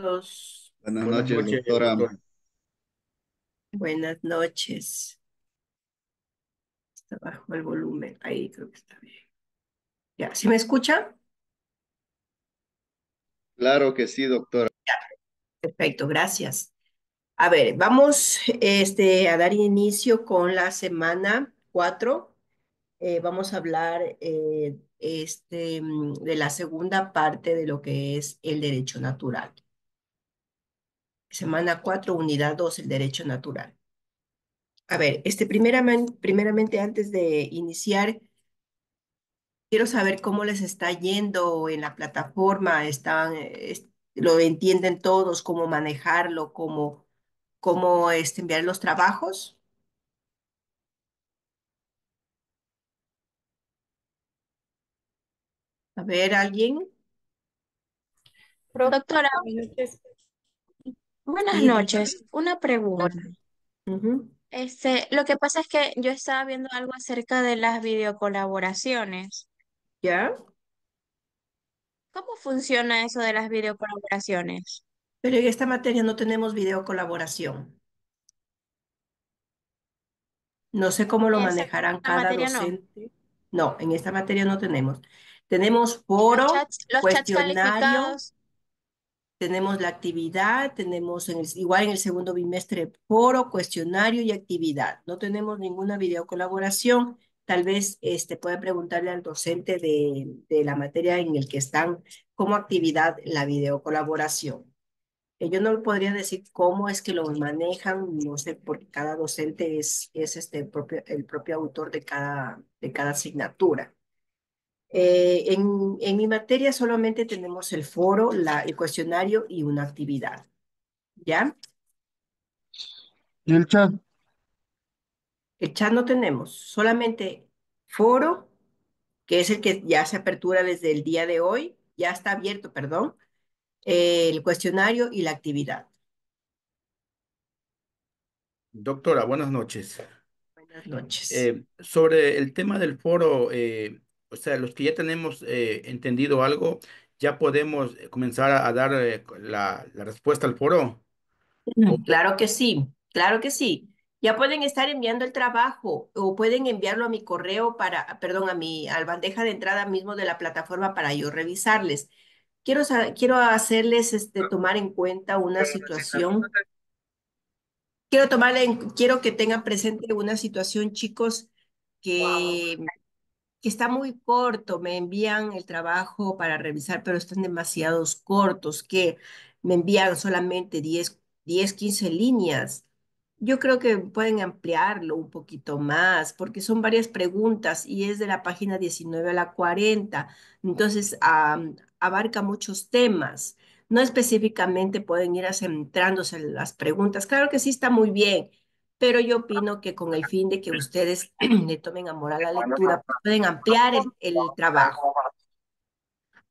Todos, Buenas Buenas noches, noches, doctora. doctor. buenas noches. Está bajo el volumen. Ahí creo que está bien. Ya, ¿sí me escucha? Claro que sí, doctora. Perfecto, gracias. A ver, vamos a dar inicio con la semana 4. Vamos a hablar de la segunda parte de lo que es el derecho natural. Semana 4, unidad 2, el derecho natural. A ver, primeramente, antes de iniciar, quiero saber cómo les está yendo en la plataforma. ¿Lo entienden todos? ¿Cómo manejarlo? ¿Cómo enviar los trabajos? A ver, ¿alguien? Doctora, Buenas noches. buenas Sí, noches. dígame. Una Hola. pregunta. Ujú. Lo que pasa es que yo estaba viendo algo acerca de las videocolaboraciones. ¿Ya? ¿Cómo funciona eso de las videocolaboraciones? Pero en esta materia no tenemos video colaboración. No sé cómo lo En esa manejarán cada materia no. docente. No, en esta materia no tenemos. Tenemos Y foro, los chats cuestionario. calificados, Tenemos la actividad, igual en el segundo bimestre foro, cuestionario y actividad. No tenemos ninguna videocolaboración. Tal vez pueda preguntarle al docente de la materia en el que están como actividad la videocolaboración. Yo no le podría decir cómo es que lo manejan, no sé, porque cada docente es el propio autor de cada asignatura. En mi materia solamente tenemos el foro, el cuestionario y una actividad, ¿ya? ¿Y el chat? El chat no tenemos, solamente foro, que es el que ya se apertura desde el día de hoy, ya está abierto, perdón, el cuestionario y la actividad. Doctora, buenas noches. Buenas noches. Sobre el tema del foro, o sea, los que ya tenemos entendido algo, ya podemos comenzar a dar la respuesta al foro. O- Claro que sí, claro que sí. Ya pueden estar enviando el trabajo o pueden enviarlo a mi correo perdón, al bandeja de entrada mismo de la plataforma para yo revisarles. Quiero hacerles tomar en cuenta una situación. Quiero que tengan presente una situación, chicos, que está muy corto. Me envían el trabajo para revisar, pero están demasiados cortos, que me envían solamente 15 líneas. Yo creo que pueden ampliarlo un poquito más, porque son varias preguntas y es de la página 19 a la 40. Entonces, abarca muchos temas. No específicamente pueden ir centrándose en las preguntas. Claro que sí está muy bien, pero yo opino que con el fin de que ustedes le tomen amor a la lectura, pues pueden ampliar el trabajo.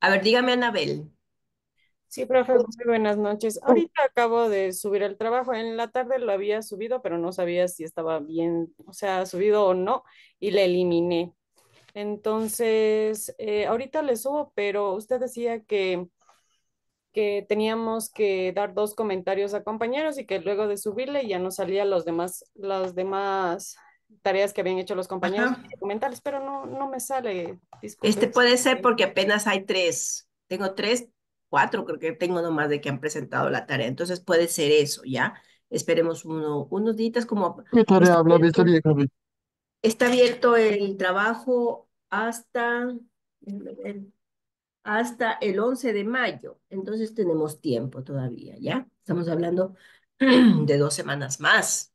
A ver, dígame, Anabel. Sí, profe, muy buenas noches. Ahorita acabo de subir el trabajo. En la tarde lo había subido, pero no sabía si estaba bien, o sea, subido o no, y le eliminé. Entonces, ahorita le subo, pero usted decía que teníamos que dar dos comentarios a compañeros y que luego de subirle ya nos salía las demás tareas que habían hecho los compañeros Ajá. documentales, pero no me sale. Disculpe. Puede ser porque apenas hay tres. Tengo tres, cuatro, creo que tengo nomás de que han presentado la tarea. Entonces puede ser eso, ¿ya? Esperemos unos días como ¿Qué tarea está habla de abierto, historia, Javi? está abierto el trabajo déjame ver, hasta el 11 de mayo. Entonces tenemos tiempo todavía, ¿ya? Estamos hablando de 2 semanas más.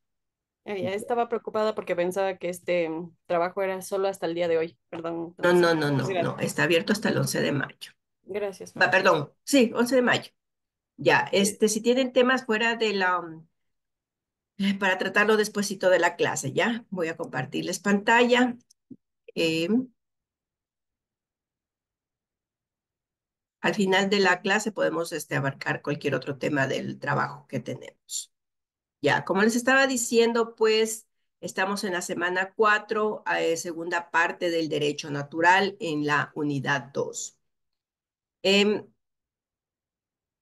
Ya estaba preocupada porque pensaba que este trabajo era solo hasta el día de hoy. Perdón, No, entonces, no, no, no, curiosidad. no. Está abierto hasta el 11 de mayo. Gracias, Va, profe. perdón. Sí, 11 de mayo. Ya, si tienen temas fuera de para tratarlo despuesito de la clase, ¿ya? Voy a compartirles pantalla. Eh, Al final de la clase podemos abarcar cualquier otro tema del trabajo que tenemos. Ya, como les estaba diciendo, pues estamos en la semana 4, segunda parte del derecho natural en la unidad 2.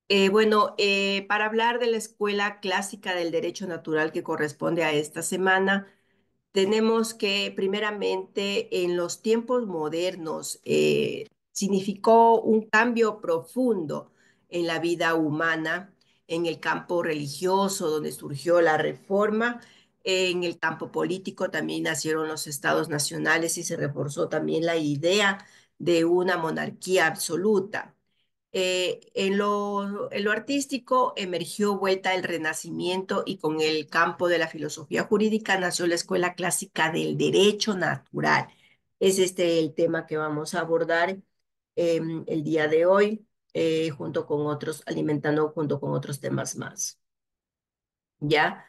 Para hablar de la Escuela Clásica del Derecho Natural que corresponde a esta semana, tenemos que primeramente en los tiempos modernos significó un cambio profundo en la vida humana, en el campo religioso, donde surgió la reforma, en el campo político también nacieron los estados nacionales y se reforzó también la idea de una monarquía absoluta. En lo artístico emergió vuelta el Renacimiento y con el campo de la filosofía jurídica nació la Escuela Clásica del Derecho Natural. Es este el tema que vamos a abordar el día de hoy, junto con otros, alimentando junto con otros temas más. ¿Ya?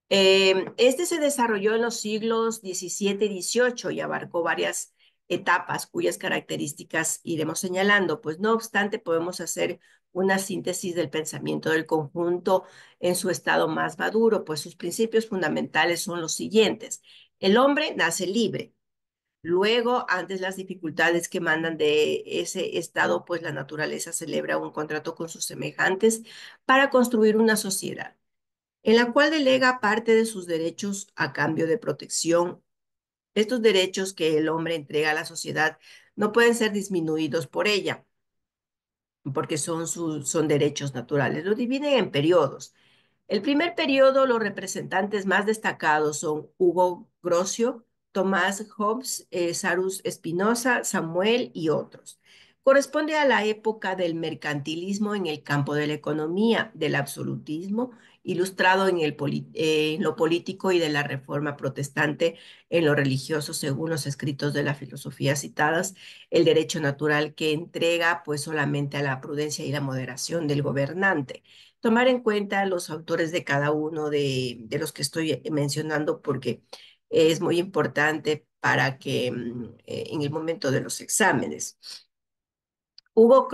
Este se desarrolló en los siglos XVII y XVIII y abarcó varias etapas cuyas características iremos señalando, pues no obstante podemos hacer una síntesis del pensamiento del conjunto en su estado más maduro, pues sus principios fundamentales son los siguientes. El hombre nace libre. Luego, antes las dificultades que mandan de ese estado, pues la naturaleza celebra un contrato con sus semejantes para construir una sociedad en la cual delega parte de sus derechos a cambio de protección. Estos derechos que el hombre entrega a la sociedad no pueden ser disminuidos por ella, porque son derechos naturales. Lo dividen en periodos. El primer periodo, los representantes más destacados son Hugo Grocio, Tomás Hobbes, Sarus Espinosa, Samuel y otros. Corresponde a la época del mercantilismo en el campo de la economía, del absolutismo, ilustrado en lo político y de la reforma protestante en lo religioso, según los escritos de la filosofía citadas, el derecho natural que entrega pues solamente a la prudencia y la moderación del gobernante tomar en cuenta los autores de cada uno de los que estoy mencionando porque es muy importante para que en el momento de los exámenes. Hugo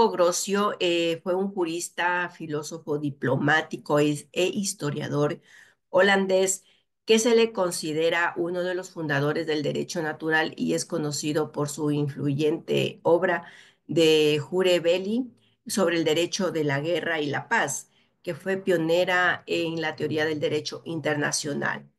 Grocio fue un jurista, filósofo, diplomático e historiador holandés que se le considera uno de los fundadores del derecho natural y es conocido por su influyente obra de Jure Belli sobre el derecho de la guerra y la paz, que fue pionera en la teoría del derecho internacional.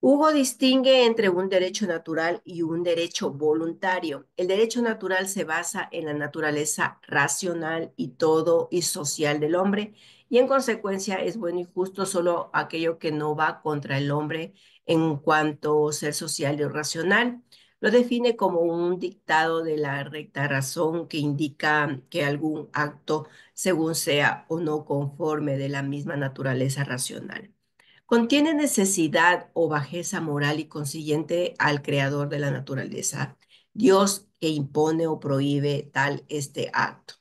Hugo distingue entre un derecho natural y un derecho voluntario. El derecho natural se basa en la naturaleza racional y todo y social del hombre y en consecuencia es bueno y justo solo aquello que no va contra el hombre en cuanto ser social y racional. Lo define como un dictado de la recta razón que indica que algún acto, según sea o no conforme de la misma naturaleza racional contiene necesidad o bajeza moral y consiguiente al creador de la naturaleza, Dios que impone o prohíbe tal este acto.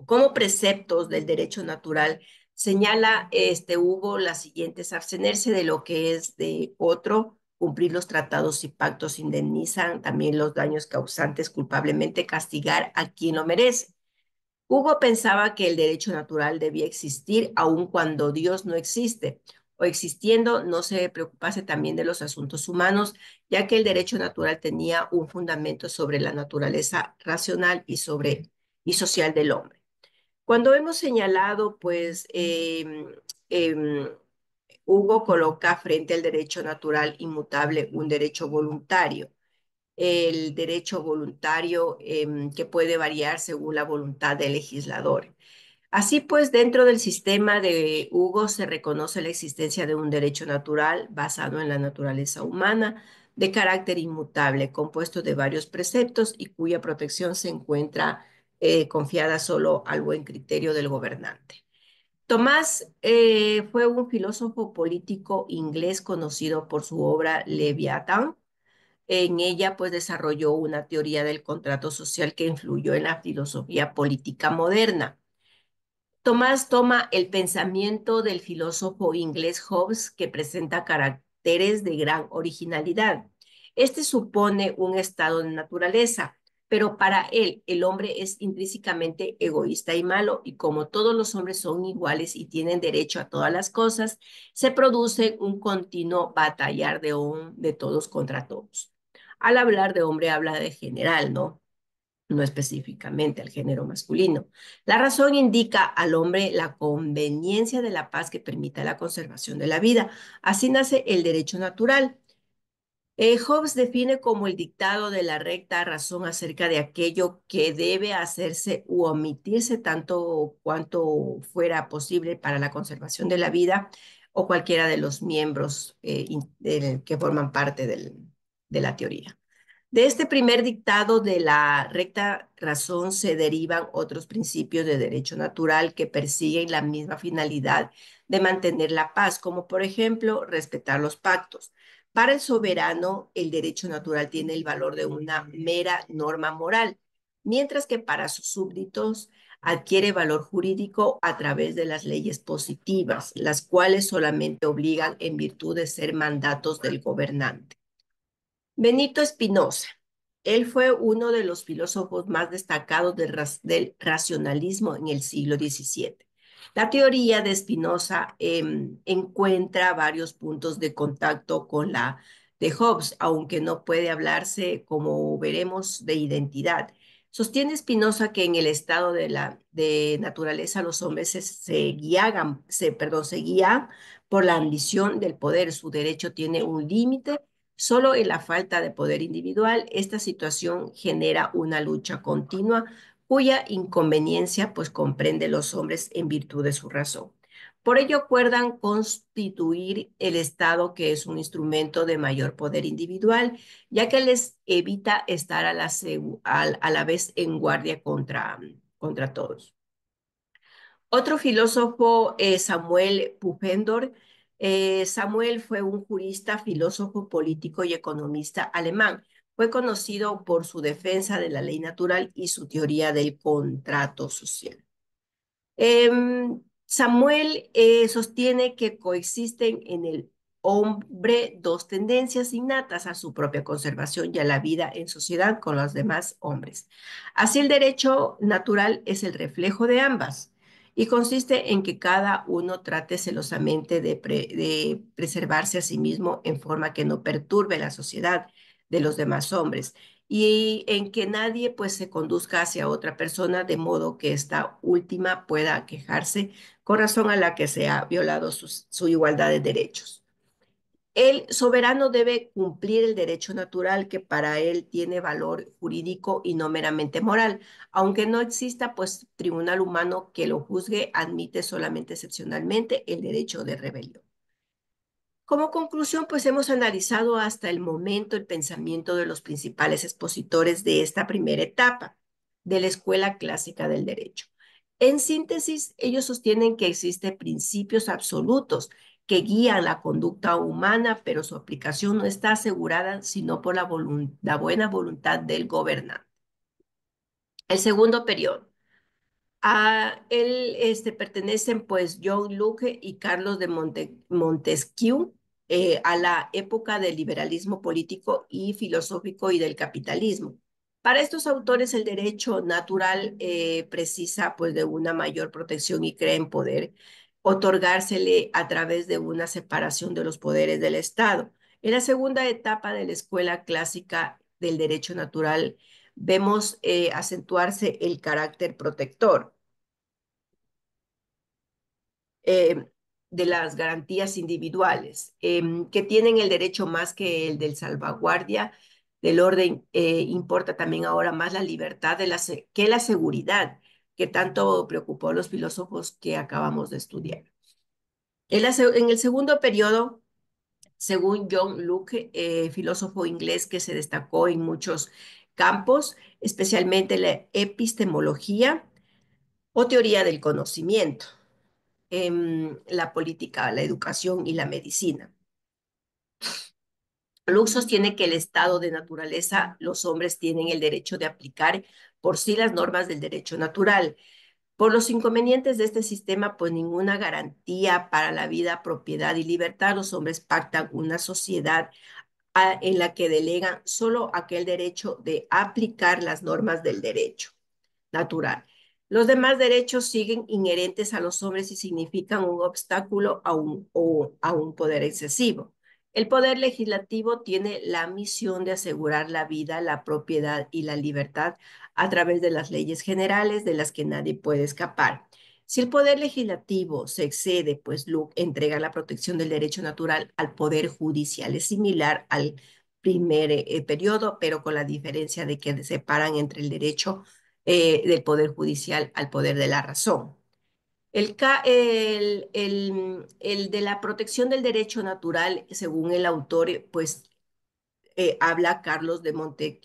Como preceptos del derecho natural, señala Hugo las siguientes: abstenerse de lo que es de otro, cumplir los tratados y pactos, indemnizan también los daños causantes culpablemente, castigar a quien lo merece. Hugo pensaba que el derecho natural debía existir aun cuando Dios no existe, o existiendo no se preocupase también de los asuntos humanos, ya que el derecho natural tenía un fundamento sobre la naturaleza racional y social del hombre. Cuando hemos señalado, pues, Hugo coloca frente al derecho natural inmutable un derecho voluntario el derecho voluntario que puede variar según la voluntad del legislador. Así pues, dentro del sistema de Hugo se reconoce la existencia de un derecho natural basado en la naturaleza humana de carácter inmutable, compuesto de varios preceptos y cuya protección se encuentra confiada solo al buen criterio del gobernante. Tomás fue un filósofo político inglés conocido por su obra Leviatán, en ella, pues, desarrolló una teoría del contrato social que influyó en la filosofía política moderna. Tomás toma el pensamiento del filósofo inglés Hobbes, que presenta caracteres de gran originalidad. Este supone un estado de naturaleza, pero para él el hombre es intrínsecamente egoísta y malo, y como todos los hombres son iguales y tienen derecho a todas las cosas, se produce un continuo batallar de todos contra todos. Al hablar de hombre habla de general, ¿no? no específicamente al género masculino. La razón indica al hombre la conveniencia de la paz que permita la conservación de la vida. Así nace el derecho natural. Hobbes define como el dictado de la recta razón acerca de aquello que debe hacerse u omitirse tanto cuanto fuera posible para la conservación de la vida o cualquiera de los miembros que forman parte de la teoría. De este primer dictado de la recta razón se derivan otros principios de derecho natural que persiguen la misma finalidad de mantener la paz, como por ejemplo respetar los pactos. Para el soberano, el derecho natural tiene el valor de una mera norma moral, mientras que para sus súbditos adquiere valor jurídico a través de las leyes positivas, las cuales solamente obligan en virtud de ser mandatos del gobernante. Benito Espinosa. Él fue uno de los filósofos más destacados del racionalismo en el siglo XVII. La teoría de Spinoza encuentra varios puntos de contacto con la de Hobbes, aunque no puede hablarse, como veremos, de identidad. Sostiene Spinoza que en el estado de naturaleza los hombres se guían por la ambición del poder. Su derecho tiene un límite. Solo en la falta de poder individual, esta situación genera una lucha continua cuya inconveniencia pues comprende los hombres en virtud de su razón. Por ello acuerdan constituir el Estado, que es un instrumento de mayor poder individual, ya que les evita estar a la vez en guardia contra todos. Otro filósofo, Samuel Pufendorf. Samuel fue un jurista, filósofo, político y economista alemán. Fue conocido por su defensa de la ley natural y su teoría del contrato social. Samuel sostiene que coexisten en el hombre dos tendencias innatas a su propia conservación y a la vida en sociedad con los demás hombres. Así el derecho natural es el reflejo de ambas y consiste en que cada uno trate celosamente de preservarse a sí mismo en forma que no perturbe la sociedad de los demás hombres y en que nadie pues se conduzca hacia otra persona de modo que esta última pueda quejarse con razón a la que se ha violado su igualdad de derechos. El soberano debe cumplir el derecho natural que para él tiene valor jurídico y no meramente moral. Aunque no exista pues tribunal humano que lo juzgue, admite solamente excepcionalmente el derecho de rebelión. Como conclusión, pues hemos analizado hasta el momento el pensamiento de los principales expositores de esta primera etapa de la escuela clásica del derecho. En síntesis, ellos sostienen que existen principios absolutos que guían la conducta humana, pero su aplicación no está asegurada sino por la buena voluntad del gobernante. El segundo periodo. A él pertenecen pues John Locke y Carlos de Montesquieu a la época del liberalismo político y filosófico y del capitalismo. Para estos autores el derecho natural precisa pues de una mayor protección y creen poder otorgársele a través de una separación de los poderes del Estado. En la segunda etapa de la escuela clásica del derecho natural vemos acentuarse el carácter protector eh, de las garantías individuales, que tienen el derecho más que el del salvaguardia del orden. Importa también ahora más la libertad que la seguridad, que tanto preocupó a los filósofos que acabamos de estudiar. En el segundo periodo, según John Locke, filósofo inglés que se destacó en muchos campos, especialmente la epistemología o teoría del conocimiento, la política, la educación y la medicina. Locke sostiene que el estado de naturaleza, los hombres tienen el derecho de aplicar por sí las normas del derecho natural. Por los inconvenientes de este sistema, pues ninguna garantía para la vida, propiedad y libertad, los hombres pactan una sociedad en la que delegan solo aquel derecho de aplicar las normas del derecho natural. Los demás derechos siguen inherentes a los hombres y significan un obstáculo a un poder excesivo. El poder legislativo tiene la misión de asegurar la vida, la propiedad y la libertad a través de las leyes generales de las que nadie puede escapar. Si el poder legislativo se excede, pues Luke entrega la protección del derecho natural al poder judicial. Es similar al primer periodo, pero con la diferencia de que separan entre el derecho del poder judicial al poder de la razón. El de la protección del derecho natural, según el autor, pues habla Carlos de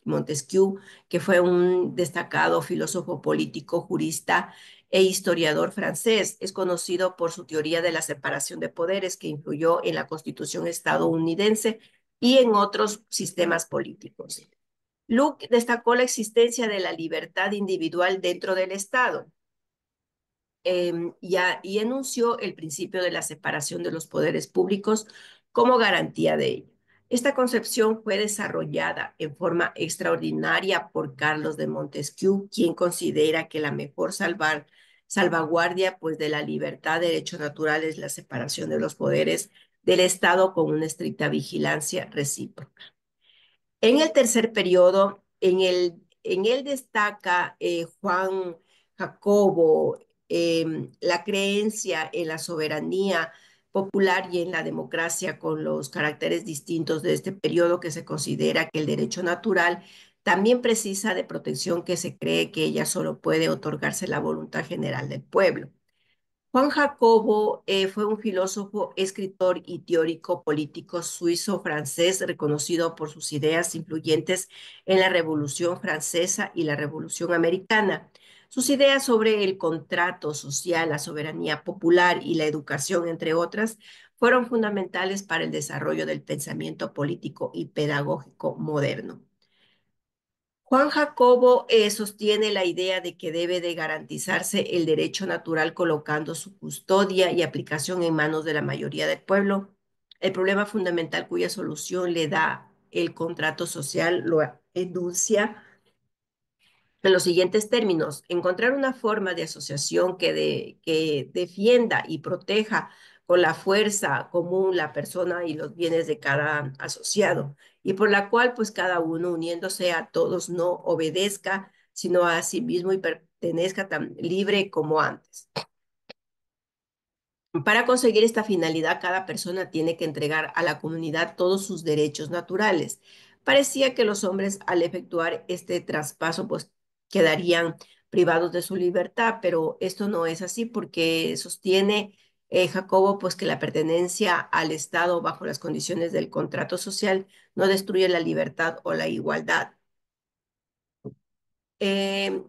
Montesquieu, que fue un destacado filósofo político, jurista e historiador francés. Es conocido por su teoría de la separación de poderes que influyó en la Constitución estadounidense y en otros sistemas políticos. Luke destacó la existencia de la libertad individual dentro del Estado y enunció el principio de la separación de los poderes públicos como garantía de ello. Esta concepción fue desarrollada en forma extraordinaria por Carlos de Montesquieu, quien considera que la mejor salvaguardia pues, de la libertad de derecho natural es la separación de los poderes del Estado con una estricta vigilancia recíproca. En el tercer periodo, en él destaca Juan Jacobo la creencia en la soberanía popular y en la democracia con los caracteres distintos de este periodo que se considera que el derecho natural también precisa de protección que se cree que ella solo puede otorgarse la voluntad general del pueblo. Juan Jacobo fue un filósofo, escritor y teórico político suizo-francés reconocido por sus ideas influyentes en la Revolución Francesa y la Revolución Americana. Sus ideas sobre el contrato social, la soberanía popular y la educación, entre otras, fueron fundamentales para el desarrollo del pensamiento político y pedagógico moderno. Juan Jacobo sostiene la idea de que debe de garantizarse el derecho natural colocando su custodia y aplicación en manos de la mayoría del pueblo. El problema fundamental cuya solución le da el contrato social lo enuncia en los siguientes términos: encontrar una forma de asociación que defienda y proteja con la fuerza común la persona y los bienes de cada asociado, y por la cual pues cada uno uniéndose a todos no obedezca, sino a sí mismo y pertenezca tan libre como antes. Para conseguir esta finalidad, cada persona tiene que entregar a la comunidad todos sus derechos naturales. Parecía que los hombres, al efectuar este traspaso, pues quedarían privados de su libertad, pero esto no es así porque sostiene Jacobo, pues que la pertenencia al Estado bajo las condiciones del contrato social no destruye la libertad o la igualdad. Eh,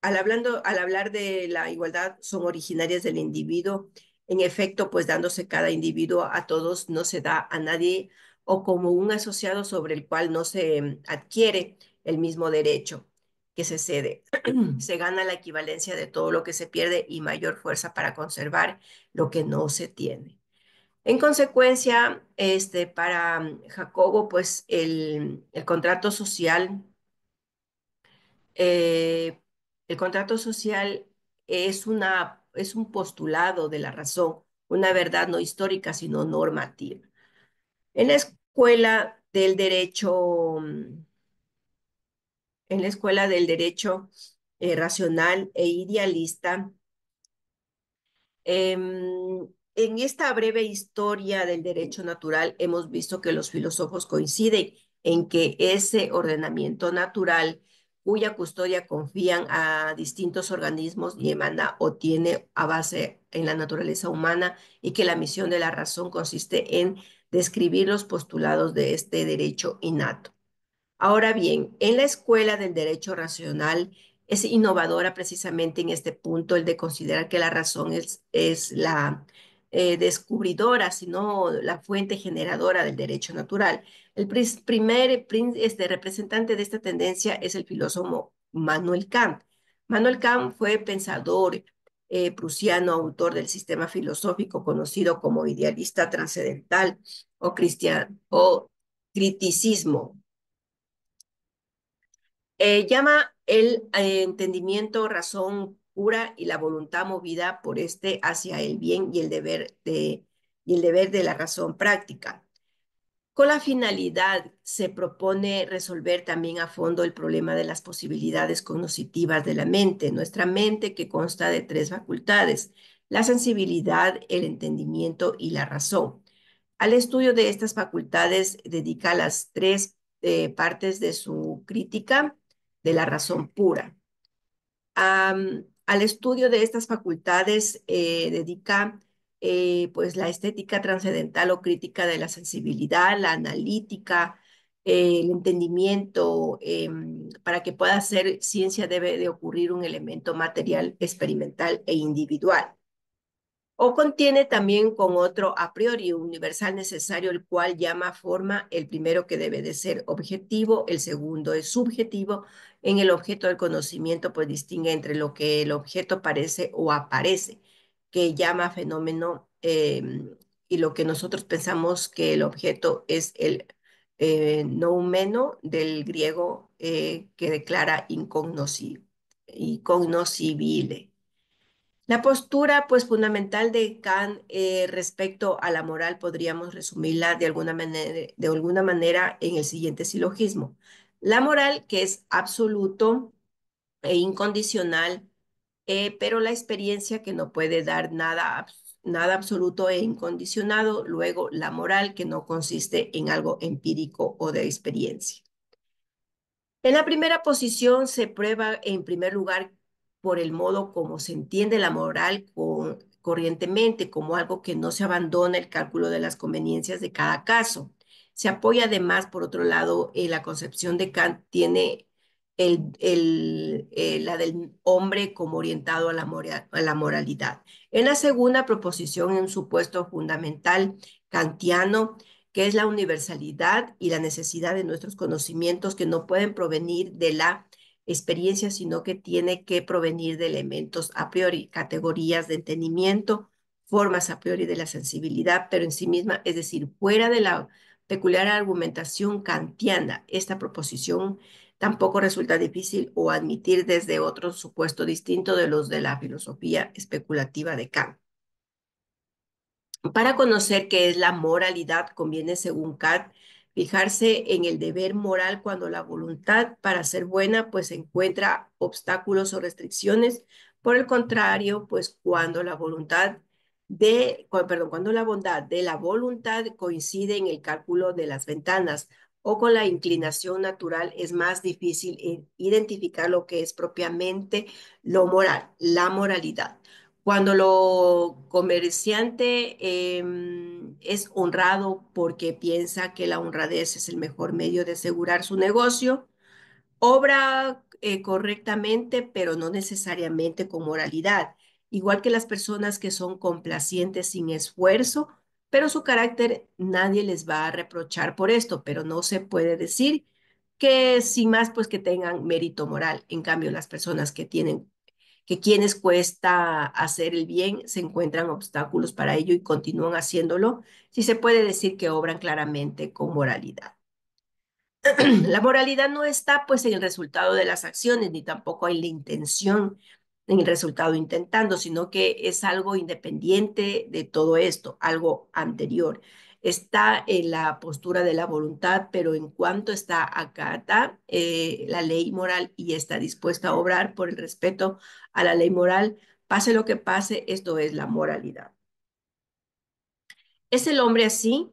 al hablar de la igualdad, son originarias del individuo. En efecto, pues dándose cada individuo a todos, no se da a nadie o como un asociado sobre el cual no se adquiere el mismo derecho que se cede. Se gana la equivalencia de todo lo que se pierde y mayor fuerza para conservar lo que no se tiene. En consecuencia, para Jacobo, pues el contrato social eh, el contrato social es un postulado de la razón, una verdad no histórica, sino normativa. En la escuela del derecho, en la escuela del derecho racional e idealista, en esta breve historia del derecho natural hemos visto que los filósofos coinciden en que ese ordenamiento natural cuya custodia confían a distintos organismos y emana o tiene a base en la naturaleza humana y que la misión de la razón consiste en describir los postulados de este derecho innato. Ahora bien, en la escuela del derecho racional es innovadora precisamente en este punto el de considerar que la razón es la descubridora, sino la fuente generadora del derecho natural. El primer representante de esta tendencia es el filósofo Manuel Kant. Manuel Kant fue pensador prusiano, autor del sistema filosófico conocido como idealista trascendental o criticismo. Llama el entendimiento razón pura y la voluntad movida por este hacia el bien y el deber de la razón práctica. Con la finalidad se propone resolver también a fondo el problema de las posibilidades cognitivas de la mente. Nuestra mente, que consta de tres facultades: la sensibilidad, el entendimiento y la razón. Al estudio de estas facultades dedica las tres partes de su crítica de la razón pura. Al estudio de estas facultades dedica pues la estética trascendental o crítica de la sensibilidad, la analítica, el entendimiento. Para que pueda ser ciencia debe de ocurrir un elemento material, experimental e individual. O contiene también con otro a priori universal necesario, el cual llama forma. El primero, que debe de ser objetivo; el segundo es subjetivo. En el objeto del conocimiento pues distingue entre lo que el objeto parece o aparece, que llama fenómeno, y lo que nosotros pensamos que el objeto es el noumeno, del griego, que declara incognoscibile. La postura, pues, fundamental de Kant respecto a la moral podríamos resumirla de alguna manera en el siguiente silogismo: la moral, que es absoluto e incondicional, pero la experiencia, que no puede dar nada, nada absoluto e incondicionado; luego, la moral, que no consiste en algo empírico o de experiencia. En la primera posición se prueba, en primer lugar, por el modo como se entiende la moral corrientemente, como algo que no se abandona el cálculo de las conveniencias de cada caso. Se apoya además, por otro lado, en la concepción de Kant, tiene la del hombre como orientado a la moralidad. En la segunda proposición, en un supuesto fundamental kantiano, que es la universalidad y la necesidad de nuestros conocimientos, que no pueden provenir de la experiencia, sino que tiene que provenir de elementos a priori, categorías de entendimiento, formas a priori de la sensibilidad, pero en sí misma, es decir, fuera de la peculiar argumentación kantiana. Esta proposición tampoco resulta difícil o admitir desde otro supuesto distinto de los de la filosofía especulativa de Kant. Para conocer qué es la moralidad, conviene, según Kant, fijarse en el deber moral cuando la voluntad, para ser buena, pues encuentra obstáculos o restricciones. Por el contrario, pues cuando la cuando la bondad de la voluntad coincide en el cálculo de las ventanas o con la inclinación natural, es más difícil identificar lo que es propiamente lo moral, la moralidad. Cuando lo comerciante es honrado porque piensa que la honradez es el mejor medio de asegurar su negocio, obra correctamente, pero no necesariamente con moralidad. Igual que las personas que son complacientes sin esfuerzo, pero su carácter nadie les va a reprochar por esto, pero no se puede decir que sin más, pues, que tengan mérito moral. En cambio, las personas que quienes cuesta hacer el bien se encuentran obstáculos para ello y continúan haciéndolo, si se puede decir que obran claramente con moralidad. La moralidad no está pues en el resultado de las acciones, ni tampoco en la intención, en el resultado intentando, sino que es algo independiente de todo esto, algo anterior. Está en la postura de la voluntad, pero en cuanto está acata la ley moral y está dispuesta a obrar por el respeto a la ley moral, pase lo que pase, esto es la moralidad. ¿Es el hombre así?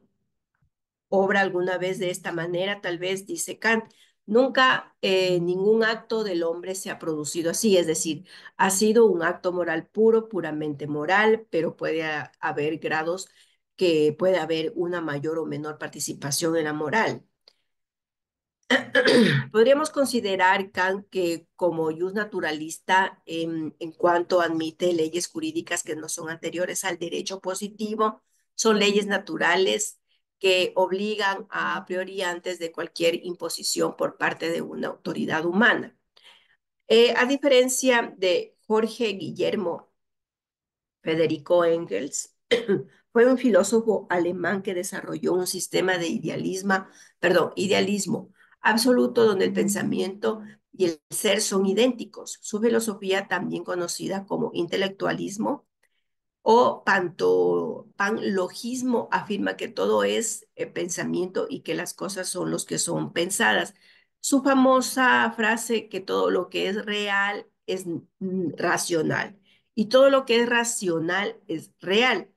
¿Obra alguna vez de esta manera? Tal vez, dice Kant. Nunca ningún acto del hombre se ha producido así, es decir, ha sido un acto moral puro, puramente moral, pero puede haber grados, que puede haber una mayor o menor participación en la moral. Podríamos considerar Kant que, como jus naturalista, en cuanto admite leyes jurídicas que no son anteriores al derecho positivo, son leyes naturales que obligan a priori antes de cualquier imposición por parte de una autoridad humana. A diferencia de Jorge Guillermo Federico Engels, fue un filósofo alemán que desarrolló un sistema de idealismo absoluto, donde el pensamiento y el ser son idénticos. Su filosofía, también conocida como intelectualismo O panlogismo afirma que todo es pensamiento y que las cosas son los que son pensadas. Su famosa frase que todo lo que es real es racional y todo lo que es racional es real.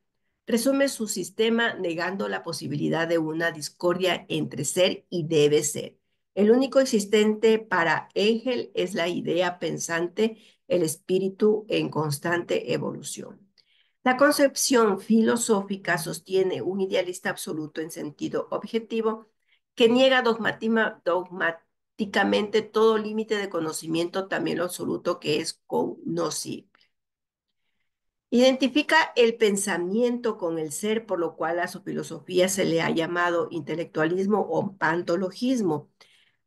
Resume su sistema negando la posibilidad de una discordia entre ser y debe ser. El único existente para Hegel es la idea pensante, el espíritu en constante evolución. La concepción filosófica sostiene un idealista absoluto en sentido objetivo que niega dogmáticamente todo límite de conocimiento, también lo absoluto que es conocible. Identifica el pensamiento con el ser, por lo cual a su filosofía se le ha llamado intelectualismo o pantologismo.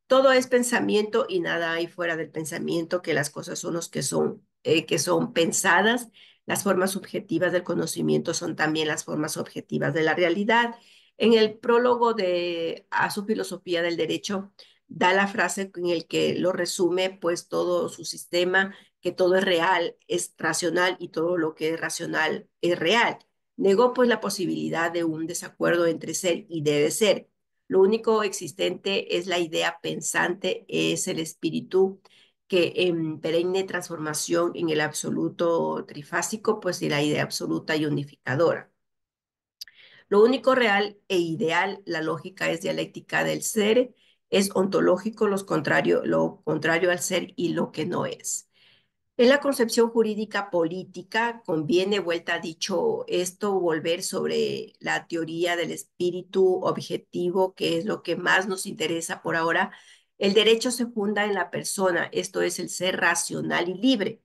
Todo es pensamiento y nada hay fuera del pensamiento, que las cosas son los que son pensadas. Las formas subjetivas del conocimiento son también las formas objetivas de la realidad. En el prólogo a su filosofía del derecho, da la frase en el que lo resume, pues todo su sistema, que todo es real, es racional y todo lo que es racional es real. Negó pues la posibilidad de un desacuerdo entre ser y debe ser. Lo único existente es la idea pensante, es el espíritu que en perenne transformación en el absoluto trifásico, pues de la idea absoluta y unificadora. Lo único real e ideal, la lógica es dialéctica del ser, es ontológico lo contrario al ser y lo que no es. En la concepción jurídica política conviene, vuelta dicho esto, volver sobre la teoría del espíritu objetivo, que es lo que más nos interesa por ahora. El derecho se funda en la persona, esto es el ser racional y libre.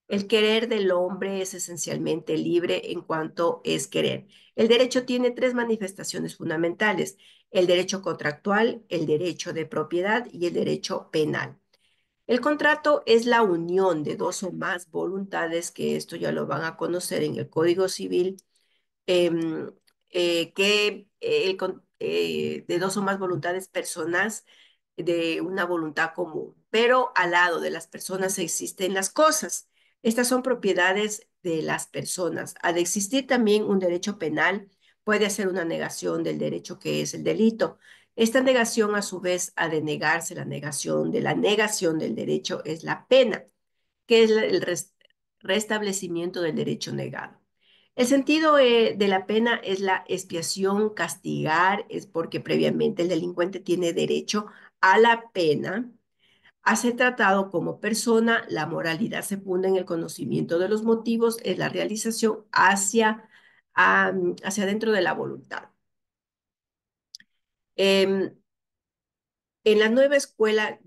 El querer del hombre es esencialmente libre en cuanto es querer. El derecho tiene tres manifestaciones fundamentales: el derecho contractual, el derecho de propiedad y el derecho penal. El contrato es la unión de dos o más voluntades, que esto ya lo van a conocer en el Código Civil, em, de dos o más voluntades personas de una voluntad común, pero al lado de las personas existen las cosas. Estas son propiedades de las personas. Al existir también un derecho penal, puede hacer una negación del derecho que es el delito. Esta negación, a su vez, ha de negarse la negación de la negación del derecho, es la pena, que es el restablecimiento del derecho negado. El sentido de la pena es la expiación, castigar, es porque previamente el delincuente tiene derecho a la pena, a ser tratado como persona. La moralidad se funda en el conocimiento de los motivos, es la realización hacia dentro de la voluntad. En la nueva escuela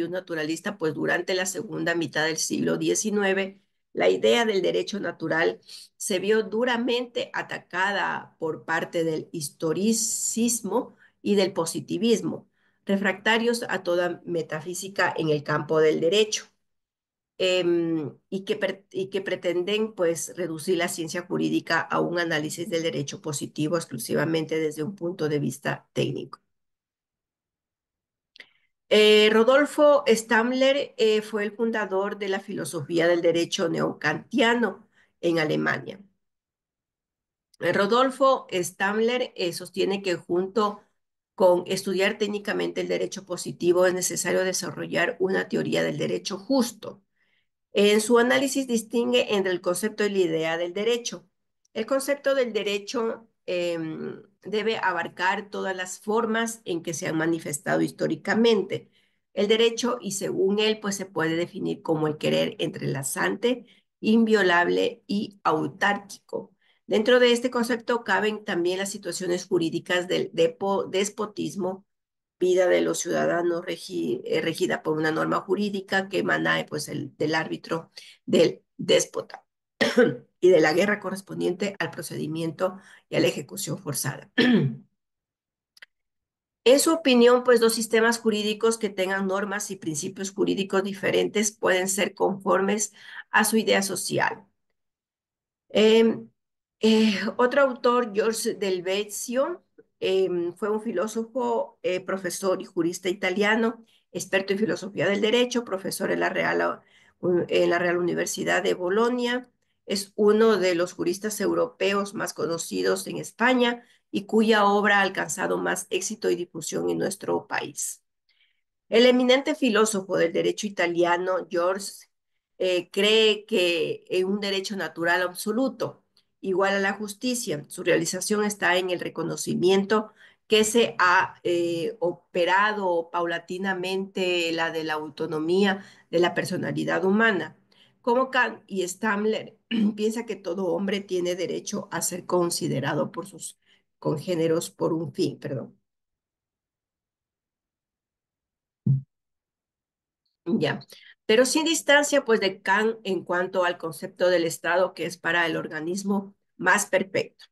naturalista, pues durante la segunda mitad del siglo XIX, la idea del derecho natural se vio duramente atacada por parte del historicismo y del positivismo, refractarios a toda metafísica en el campo del derecho, y que pretenden pues reducir la ciencia jurídica a un análisis del derecho positivo exclusivamente desde un punto de vista técnico. Rodolfo Stammler fue el fundador de la filosofía del derecho neocantiano en Alemania. Rodolfo Stammler sostiene que junto con estudiar técnicamente el derecho positivo es necesario desarrollar una teoría del derecho justo. En su análisis distingue entre el concepto y la idea del derecho. El concepto del derecho debe abarcar todas las formas en que se han manifestado históricamente. El derecho, y según él, pues se puede definir como el querer entrelazante, inviolable y autárquico. Dentro de este concepto caben también las situaciones jurídicas del despotismo, vida de los ciudadanos regida por una norma jurídica que emana pues, del árbitro del déspota y de la guerra correspondiente al procedimiento y a la ejecución forzada. En su opinión, pues dos sistemas jurídicos que tengan normas y principios jurídicos diferentes pueden ser conformes a su idea social. Otro autor, George Del Vecchio, fue un filósofo, profesor y jurista italiano. experto en filosofía del derecho, profesor en la Real Universidad de Bolonia. Es uno de los juristas europeos más conocidos en España y cuya obra ha alcanzado más éxito y difusión en nuestro país. El eminente filósofo del derecho italiano, George, cree que en un derecho natural absoluto, igual a la justicia, su realización está en el reconocimiento que se ha operado paulatinamente la de la autonomía de la personalidad humana. Como Kant y Stamler piensa que todo hombre tiene derecho a ser considerado por sus congéneros por un fin, perdón. Ya, pero sin distancia, pues, de Kant en cuanto al concepto del Estado, que es para el organismo más perfecto.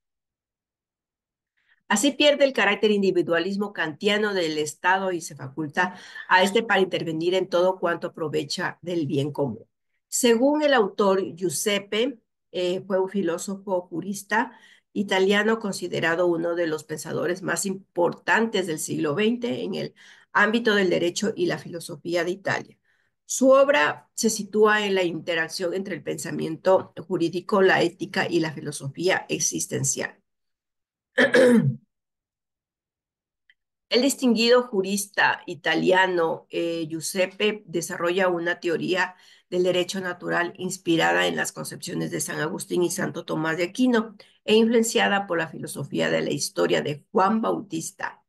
Así pierde el carácter individualismo kantiano del Estado y se faculta a este para intervenir en todo cuanto aprovecha del bien común. Según el autor Giuseppe, fue un filósofo jurista italiano considerado uno de los pensadores más importantes del siglo XX en el ámbito del derecho y la filosofía de Italia. Su obra se sitúa en la interacción entre el pensamiento jurídico, la ética y la filosofía existencial. El distinguido jurista italiano Giuseppe desarrolla una teoría del derecho natural inspirada en las concepciones de San Agustín y Santo Tomás de Aquino e influenciada por la filosofía de la historia de Juan Bautista.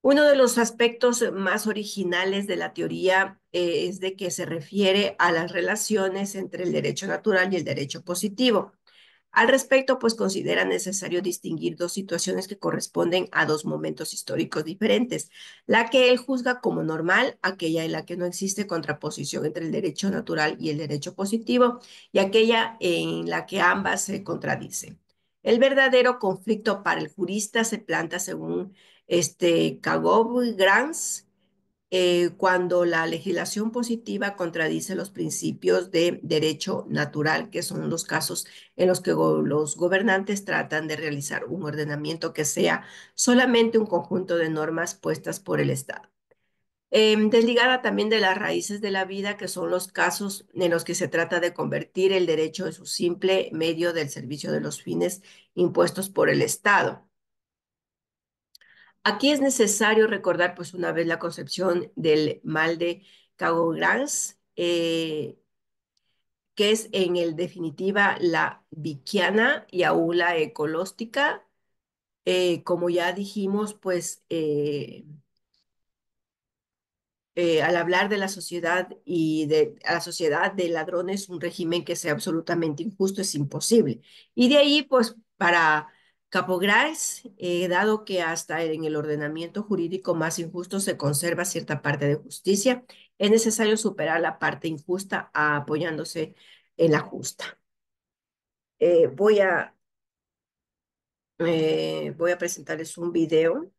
Uno de los aspectos más originales de la teoría es de que se refiere a las relaciones entre el derecho natural y el derecho positivo. Al respecto, pues considera necesario distinguir dos situaciones que corresponden a dos momentos históricos diferentes. La que él juzga como normal, aquella en la que no existe contraposición entre el derecho natural y el derecho positivo, y aquella en la que ambas se contradicen. El verdadero conflicto para el jurista se planta según Cagov Grans cuando la legislación positiva contradice los principios de derecho natural, que son los casos en los que los gobernantes tratan de realizar un ordenamiento que sea solamente un conjunto de normas puestas por el Estado. Desligada también de las raíces de la vida, que son los casos en los que se trata de convertir el derecho en su simple medio del servicio de los fines impuestos por el Estado. Aquí es necesario recordar, pues, una vez la concepción del mal de Cagograns, que es en el definitiva la vickiana y aún la ecolóstica. Como ya dijimos, pues, al hablar de la sociedad y de a la sociedad de ladrones, un régimen que sea absolutamente injusto es imposible. Y de ahí, pues, para Capogras, dado que hasta en el ordenamiento jurídico más injusto se conserva cierta parte de justicia, es necesario superar la parte injusta apoyándose en la justa. Eh, voy a, voy a presentarles un video.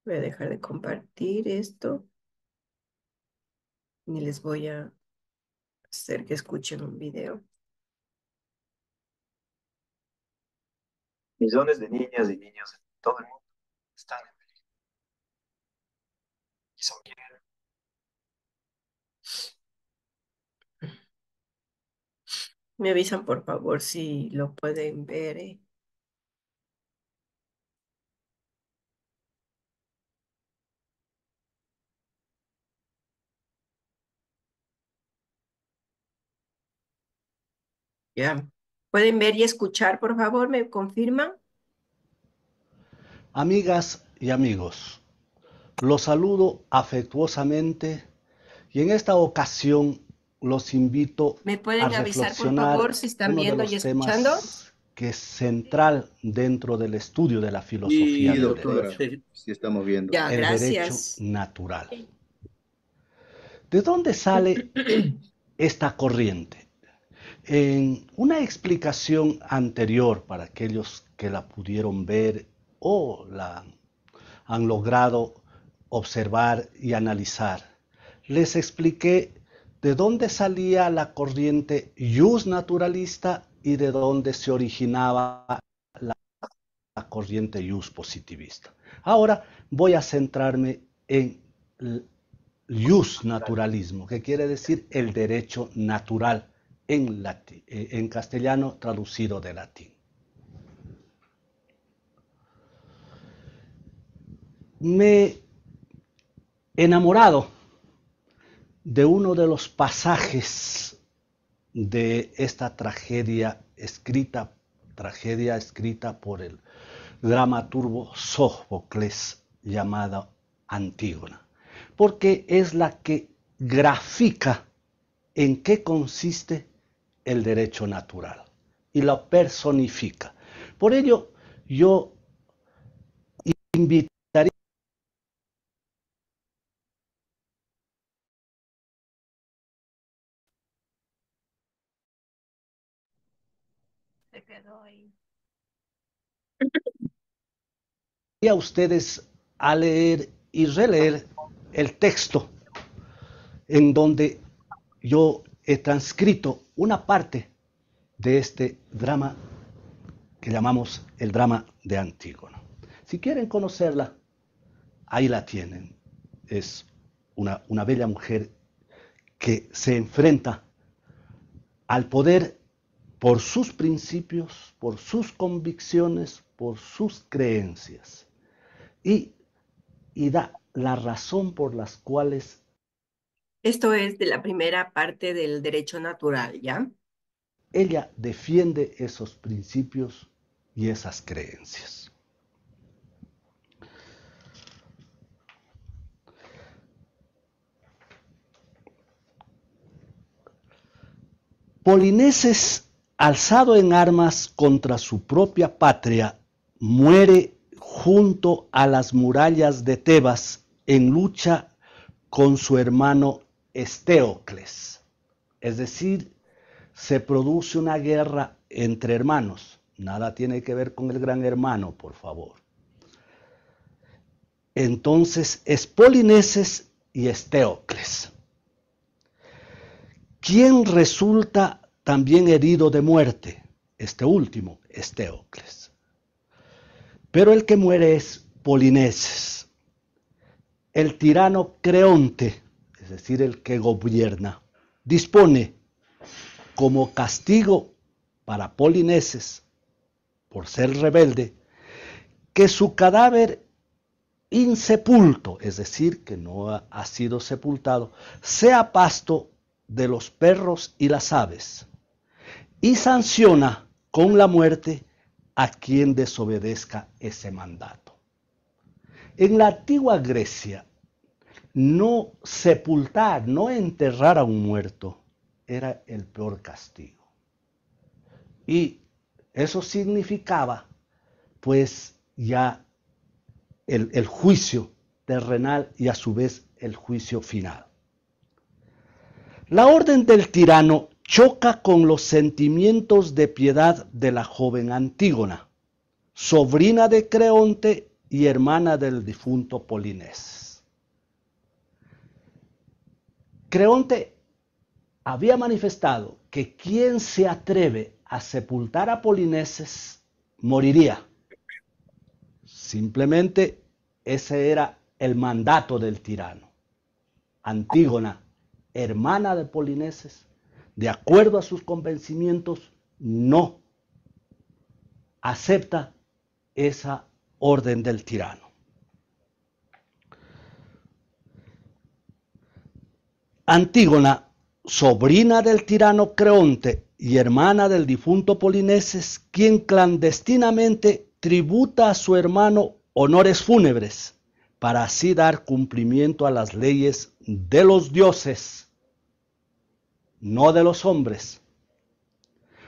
Voy a dejar de compartir esto y les voy a hacer que escuchen un video. Millones de niñas y niños de todo el mundo están en peligro y son quienes. Me avisan, por favor, si lo pueden ver. Ya. ¿Pueden ver y escuchar, por favor? ¿Me confirman? Amigas y amigos, los saludo afectuosamente y en esta ocasión los invito ¿Me a pueden avisar, por reflexionar favor, si están uno de viendo y los escuchando? temas que es central dentro del estudio de la filosofía Y Sí, del doctora, derecho, sí, sí estamos viendo. Ya, el derecho gracias. natural. ¿De dónde sale esta corriente? En una explicación anterior para aquellos que la pudieron ver o la han logrado observar y analizar, les expliqué de dónde salía la corriente jus naturalista y de dónde se originaba la corriente jus positivista. Ahora voy a centrarme en jus naturalismo, que quiere decir el derecho natural en castellano traducido de latín. Me he enamorado de uno de los pasajes de esta tragedia escrita por el dramaturgo Sófocles, llamada Antígona, porque es la que grafica en qué consiste el derecho natural y lo personifica. Por ello, yo invitaría Se quedó ahí. a ustedes a leer y releer el texto en donde yo he transcrito una parte de este drama que llamamos el drama de Antígona. Si quieren conocerla, ahí la tienen. Es una bella mujer que se enfrenta al poder por sus principios, por sus convicciones, por sus creencias. Y da la razón por las cuales Esto es de la primera parte del derecho natural, ¿ya? ella defiende esos principios y esas creencias. Polineses, alzado en armas contra su propia patria, muere junto a las murallas de Tebas en lucha con su hermano Estéocles. Es decir, se produce una guerra entre hermanos. Nada tiene que ver con el gran hermano, por favor. Entonces es Polineses y Estéocles, quien resulta también herido de muerte, este último, Estéocles. Pero el que muere es Polineses. El tirano Creonte, es decir, el que gobierna, dispone como castigo para Polineses, por ser rebelde, que su cadáver insepulto, es decir, que no ha sido sepultado, sea pasto de los perros y las aves, y sanciona con la muerte a quien desobedezca ese mandato. En la antigua Grecia, no sepultar, no enterrar a un muerto, era el peor castigo. Y eso significaba, pues, ya el juicio terrenal y a su vez el juicio final. La orden del tirano choca con los sentimientos de piedad de la joven Antígona, sobrina de Creonte y hermana del difunto Polineses. Creonte había manifestado que quien se atreve a sepultar a Polineses moriría. Simplemente ese era el mandato del tirano. Antígona, hermana de Polineses, de acuerdo a sus convencimientos, no acepta esa orden del tirano. Antígona, sobrina del tirano Creonte y hermana del difunto Polineses, quien clandestinamente tributa a su hermano honores fúnebres, para así dar cumplimiento a las leyes de los dioses, no de los hombres.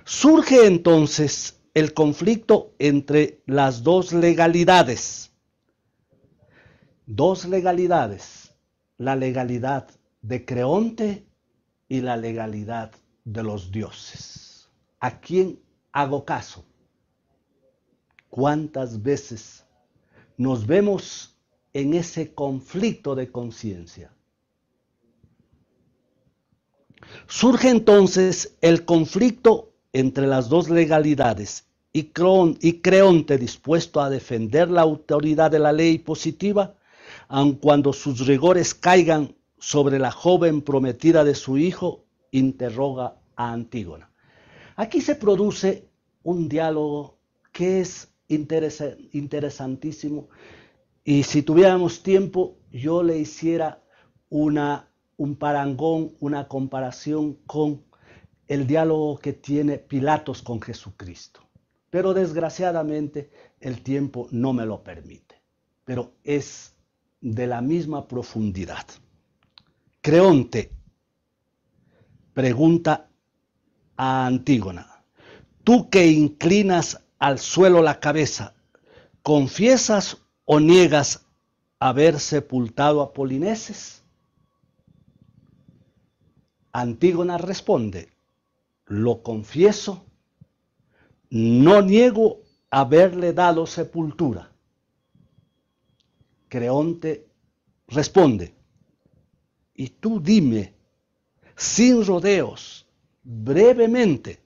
Surge entonces el conflicto entre las dos legalidades. Dos legalidades, la legalidad de Creonte y la legalidad de los dioses. ¿A quién hago caso? ¿Cuántas veces nos vemos en ese conflicto de conciencia? Surge entonces el conflicto entre las dos legalidades y Creonte, dispuesto a defender la autoridad de la ley positiva, aun cuando sus rigores caigan sobre la joven prometida de su hijo, interroga a Antígona. Aquí se produce un diálogo que es interesantísimo, y si tuviéramos tiempo yo le hiciera un parangón, una comparación con el diálogo que tiene Pilatos con Jesucristo. Pero desgraciadamente el tiempo no me lo permite. Pero es de la misma profundidad. Creonte pregunta a Antígona: tú que inclinas al suelo la cabeza, ¿confiesas o niegas haber sepultado a Polinices? Antígona responde: lo confieso, no niego haberle dado sepultura. Creonte responde: y tú dime, sin rodeos, brevemente,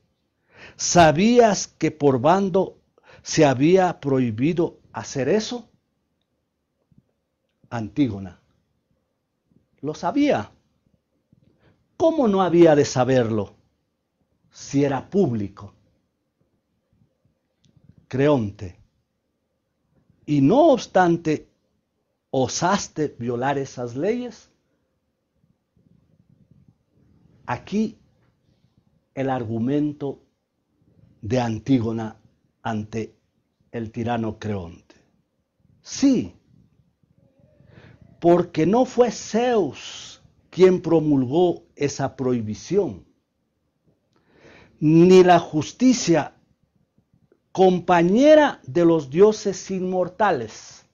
¿sabías que por bando se había prohibido hacer eso? Antígona: lo sabía. ¿Cómo no había de saberlo si era público? Creonte: y no obstante, ¿osaste violar esas leyes? Aquí el argumento de Antígona ante el tirano Creonte. Sí, porque no fue Zeus quien promulgó esa prohibición, ni la justicia, compañera de los dioses inmortales,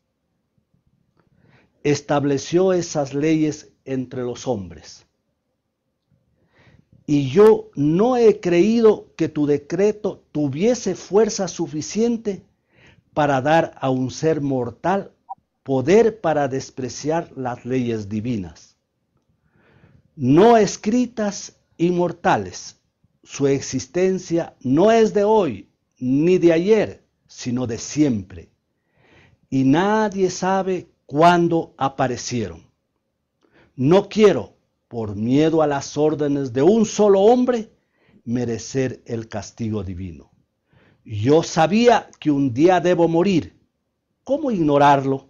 estableció esas leyes entre los hombres. Y yo no he creído que tu decreto tuviese fuerza suficiente para dar a un ser mortal poder para despreciar las leyes divinas, no escritas, inmortales. Su existencia no es de hoy ni de ayer, sino de siempre, y nadie sabe cuándo aparecieron. No quiero, por miedo a las órdenes de un solo hombre, merecer el castigo divino. Yo sabía que un día debo morir. ¿Cómo ignorarlo?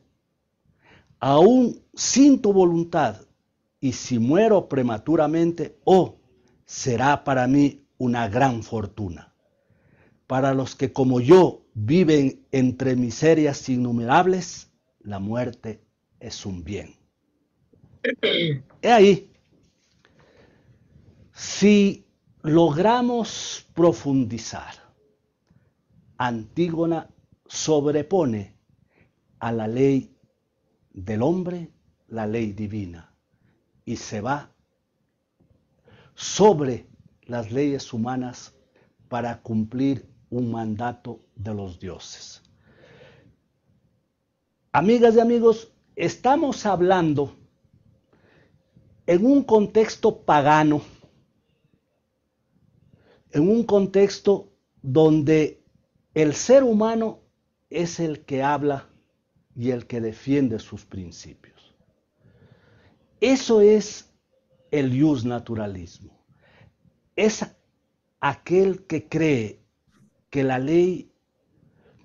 Aún sin tu voluntad, y si muero prematuramente, será para mí una gran fortuna. Para los que como yo viven entre miserias innumerables, la muerte es un bien. He ahí, si logramos profundizar, Antígona sobrepone a la ley del hombre la ley divina y se va sobre las leyes humanas para cumplir un mandato de los dioses. Amigas y amigos, estamos hablando en un contexto pagano, en un contexto donde el ser humano es el que habla y el que defiende sus principios. Eso es el iusnaturalismo. Es aquel que cree que la ley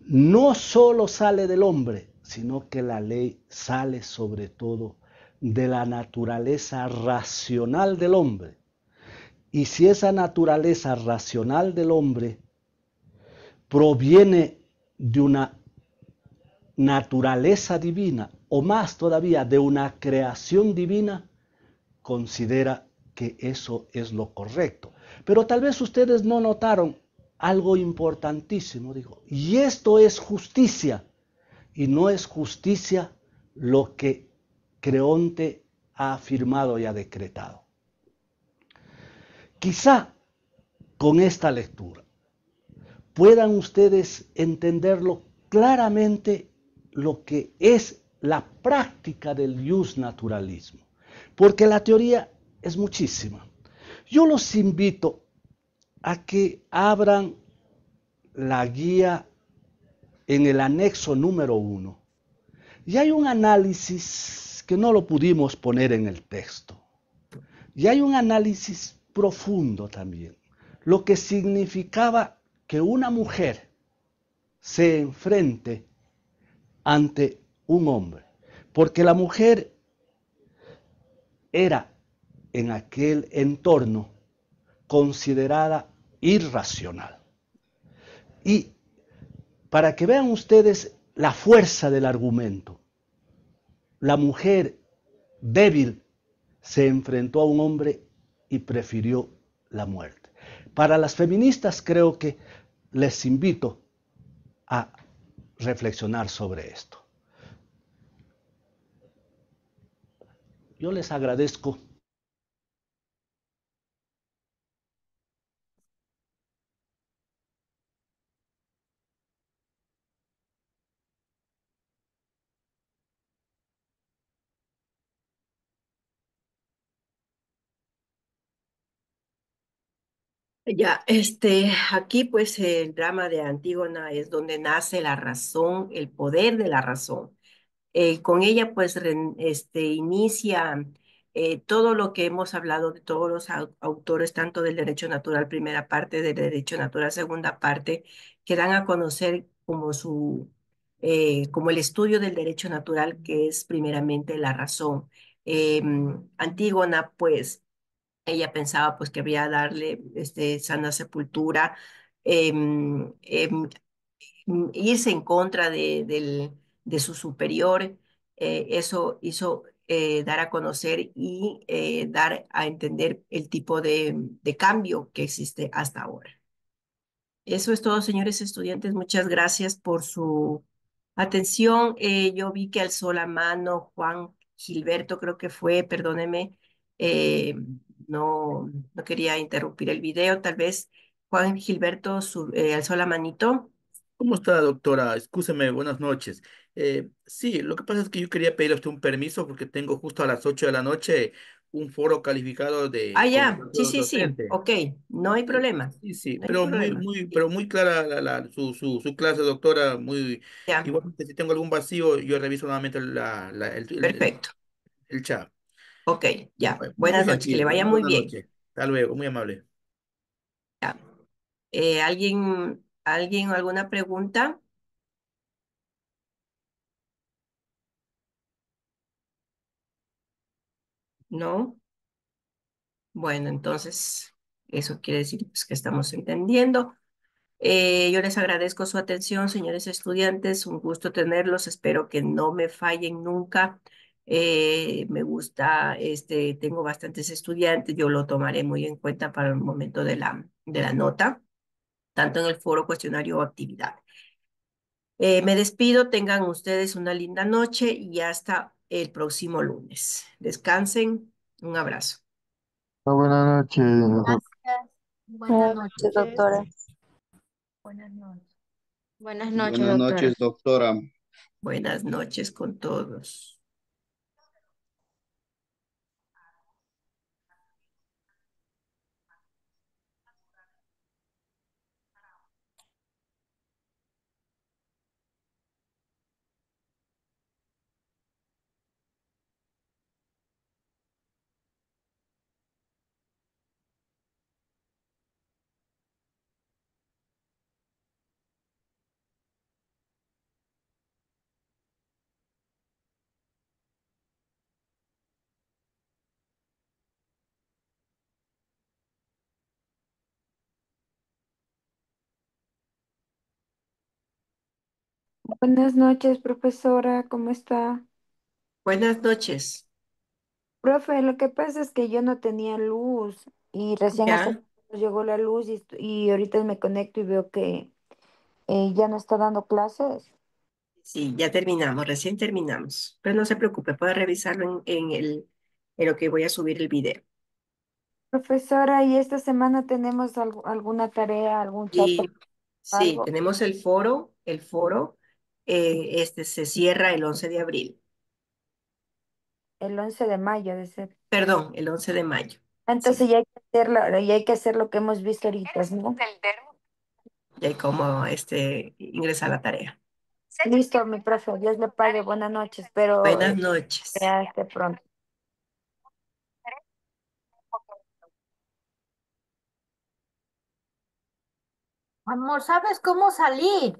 no solo sale del hombre, sino que la ley sale sobre todo de la naturaleza racional del hombre. Y si esa naturaleza racional del hombre proviene de una naturaleza divina, o más todavía de una creación divina, considera que eso es lo correcto. Pero tal vez ustedes no notaron algo importantísimo, digo, y esto es justicia, y no es justicia lo que Creonte ha afirmado y ha decretado. Quizá con esta lectura puedan ustedes entenderlo claramente lo que es la práctica del iusnaturalismo, porque la teoría es muchísima. Yo los invito a que abran la guía en el anexo número 1 Y hay un análisis que no lo pudimos poner en el texto. Y hay un análisis profundo también. Lo que significaba que una mujer se enfrente ante un hombre. Porque la mujer era en aquel entorno considerada irracional. Y para que vean ustedes la fuerza del argumento, la mujer débil se enfrentó a un hombre y prefirió la muerte. Para las feministas creo que les invito a reflexionar sobre esto. Yo les agradezco. Ya, aquí pues el drama de Antígona es donde nace la razón, el poder de la razón. Con ella pues inicia todo lo que hemos hablado de todos los autores, tanto del derecho natural primera parte, del derecho natural segunda parte, que dan a conocer como el estudio del derecho natural, que es primeramente la razón. Antígona pues ella pensaba pues que había darle sana sepultura, em, em, irse en contra de su superior. Eso hizo dar a conocer y dar a entender el tipo de cambio que existe hasta ahora. Eso es todo, señores estudiantes. Muchas gracias por su atención. Yo vi que alzó la mano Juan Gilberto, creo que fue, perdóneme, eh, no quería interrumpir el video. Tal vez Juan Gilberto alzó la manito. ¿Cómo está, doctora? Excúseme, buenas noches. Sí, lo que pasa es que yo quería pedirle a usted un permiso porque tengo justo a las 8 de la noche un foro calificado Ah, con ya, sí, otro sí, sí, docente. ok, no hay problema, Sí, sí, no hay pero problema. pero muy clara su clase, doctora. Ya, Igualmente, si tengo algún vacío, yo reviso nuevamente perfecto, el chat. ok, ya. Muy Buenas noches, que le gentil, vaya muy muy buena bien. noche. Hasta luego, muy amable. Ya. ¿Alguien alguna pregunta? ¿No? Bueno, entonces eso quiere decir pues, que estamos entendiendo. Yo les agradezco su atención, señores estudiantes. Un gusto tenerlos. Espero que no me fallen nunca. Me gusta, tengo bastantes estudiantes. Yo lo tomaré muy en cuenta para el momento de la nota, tanto en el foro, cuestionario o actividad. Me despido. Tengan ustedes una linda noche y hasta el próximo lunes. Descansen. Un abrazo. Buenas noches. Gracias. Buenas Buenas noches, noches. doctora. Buenas noches. Buenas noches, Buenas doctora. noches, doctora. Buenas noches con todos. Buenas noches, profesora, ¿cómo está? Buenas noches. Profe, lo que pasa es que yo no tenía luz y recién hace Ya, poco nos llegó la luz y ahorita me conecto y veo que ya no está dando clases. sí, ya terminamos, recién terminamos. Pero no se preocupe, puede revisarlo en lo que voy a subir el video. Profesora, ¿y esta semana tenemos alguna tarea, algún chat, Y sí, algo? tenemos el foro, este se cierra el 11 de abril, El 11 de mayo de ser. perdón, el 11 de mayo. Sí, Entonces ya hay que hacerlo, ya hay que hacer lo que hemos visto ahorita, ¿no? y hay como ingresa la tarea. Listo, mi profe, Dios le pague, buenas noches, pero Buenas noches. ya esté pronto. Amor, ¿sabes cómo salir?